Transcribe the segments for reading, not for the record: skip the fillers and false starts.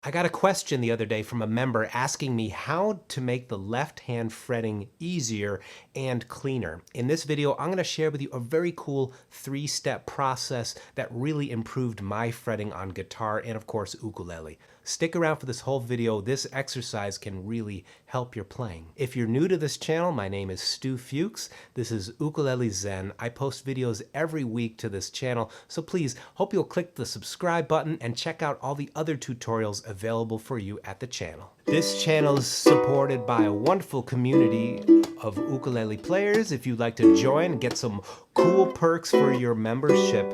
I got a question the other day from a member asking me how to make the left hand fretting easier and cleaner. In this video, I'm going to share with you a very cool 3-step process that really improved my fretting on guitar and of course ukulele. Stick around for this whole video. This exercise can really help your playing. If you're new to this channel, my name is Stu Fuchs. This is Ukulele Zen. I post videos every week to this channel, so please hope you'll click the subscribe button and check out all the other tutorials available for you at the channel. This channel is supported by a wonderful community of ukulele players. If you'd like to join and get some cool perks for your membership,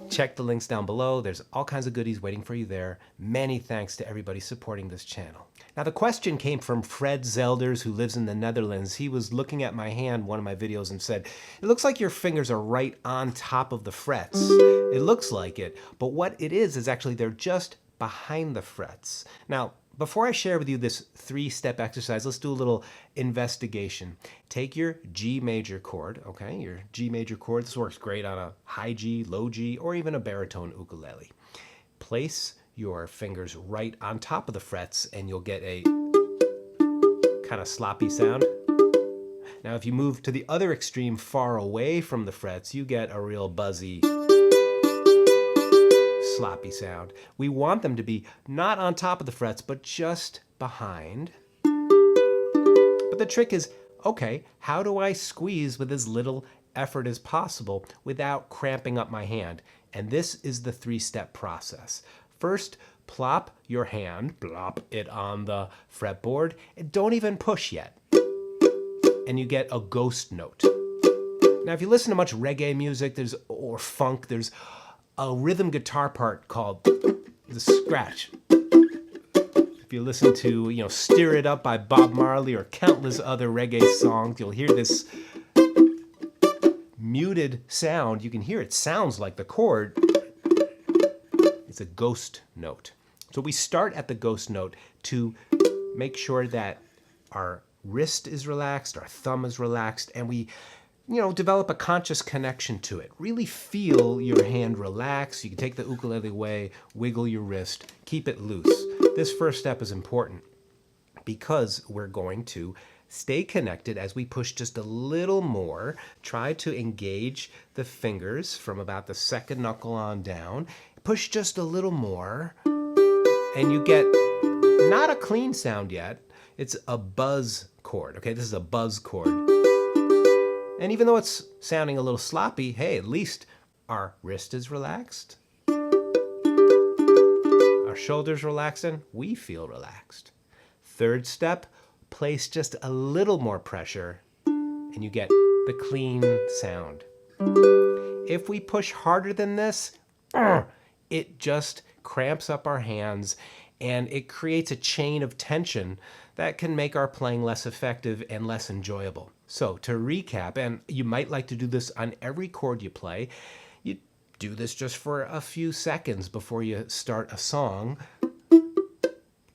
check the links down below. There's all kinds of goodies waiting for you there. Many thanks to everybody supporting this channel. Now the question came from Fred Zelders, who lives in the Netherlands. He was looking at my hand, one of my videos, and said, "It looks like your fingers are right on top of the frets." It looks like it, but what it is actually they're just behind the frets. Now, before I share with you this 3-step exercise, let's do a little investigation. Take your G major chord, okay, your G major chord. This works great on a high G, low G, or even a baritone ukulele. Place your fingers right on top of the frets and you'll get a kind of sloppy sound. Now, if you move to the other extreme, far away from the frets, you get a real buzzy, sloppy sound. We want them to be not on top of the frets, but just behind. But the trick is, okay, how do I squeeze with as little effort as possible without cramping up my hand? And this is the 3-step process. First, plop your hand, plop it on the fretboard, and don't even push yet. And you get a ghost note. Now, if you listen to much reggae music, or funk, there's a rhythm guitar part called the scratch. If you listen to, Stir It Up by Bob Marley or countless other reggae songs, you'll hear this muted sound. You can hear it sounds like the chord. It's a ghost note. So we start at the ghost note to make sure that our wrist is relaxed, our thumb is relaxed, and we develop a conscious connection to it. Really feel your hand relax. You can take the ukulele away, wiggle your wrist, keep it loose. This first step is important because we're going to stay connected as we push just a little more. Try to engage the fingers from about the second knuckle on down. Push just a little more, and you get not a clean sound yet. It's a buzz chord, okay? This is a buzz chord. And even though it's sounding a little sloppy, hey, at least our wrist is relaxed. Our shoulders relaxed, and we feel relaxed. Third step, place just a little more pressure, and you get the clean sound. If we push harder than this, it just cramps up our hands, and it creates a chain of tension that can make our playing less effective and less enjoyable. So to recap, and you might like to do this on every chord you play, you do this just for a few seconds before you start a song.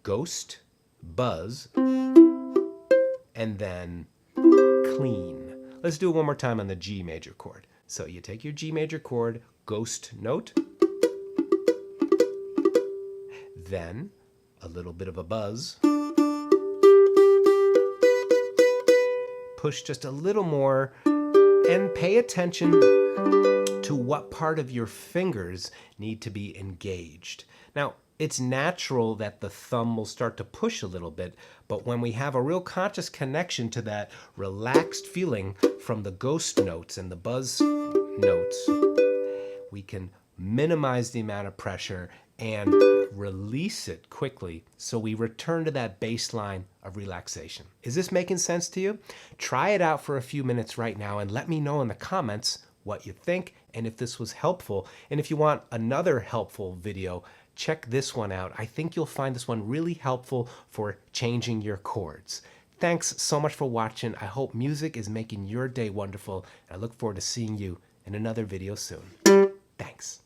Ghost, buzz, and then clean. Let's do it one more time on the G major chord. So you take your G major chord, ghost note, then a little bit of a buzz, push just a little more, and pay attention to what part of your fingers need to be engaged. Now, it's natural that the thumb will start to push a little bit, but when we have a real conscious connection to that relaxed feeling from the ghost notes and the buzz notes, we can minimize the amount of pressure and release it quickly so we return to that baseline of relaxation. Is this making sense to you? Try it out for a few minutes right now and let me know in the comments what you think and if this was helpful. And if you want another helpful video, check this one out. I think you'll find this one really helpful for changing your chords. Thanks so much for watching. I hope music is making your day wonderful. I look forward to seeing you in another video soon. Thanks.